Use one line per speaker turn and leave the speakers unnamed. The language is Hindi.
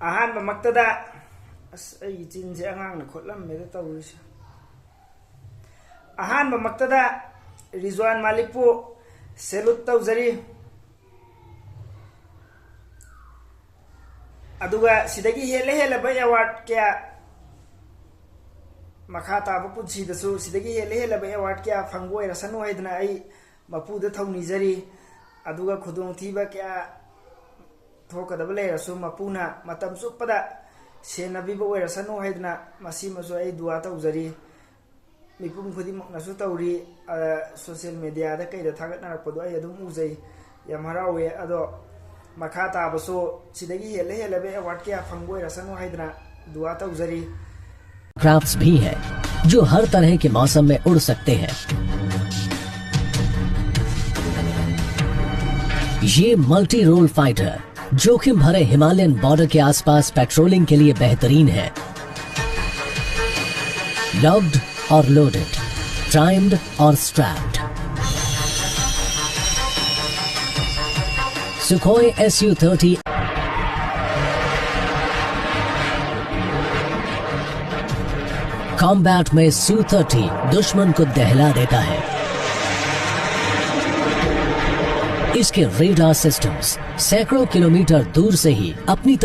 अहानबमक्तदा अई चिनसे अगांगना खोटलम्मेदा तौरिसे अहानबमक्तदा रिजवान मालिकपु सेलूट तौजरी अदुगा सिदगी हेले हेलबा अवार्ड क्या मखा ताबा पुंसीदसु सिदगी हेले हेलबा अवार्ड क्या फंगोयरसनु हैदना आई मपुदा थौनिजरी अदुगा खुदोंथीबा क्या थोकदबा लेरसु मपुना मतम सुपदा सेनबीबा ओयरसनु हैदना मसीमसु आई दुआ तौजरी मिपुम खुदिमकनसु तौरी सोशल मीडिया दा कैदा थागतनारपदो आई अदुम उजै याम हरावे अदो मखा ताबसु सिदगी हेले हेलबे अवार्ड क्या फंगोयरसनु हैदना दुआ तौजरी।
क्राफ्ट्स भी है जो हर तरह के मौसम में उड़ सकते हैं। ये मल्टी रोल फाइटर जोखिम भरे हिमालयन बॉर्डर के आसपास पेट्रोलिंग के लिए बेहतरीन है। लॉक्ड और लोडेड, प्राइम्ड और स्ट्रैप्ड, सुखोई Su-30 कॉम्बैट में Su-30 दुश्मन को दहला देता है। इसके रेडार सिस्टम्स सैकड़ों किलोमीटर दूर से ही अपनी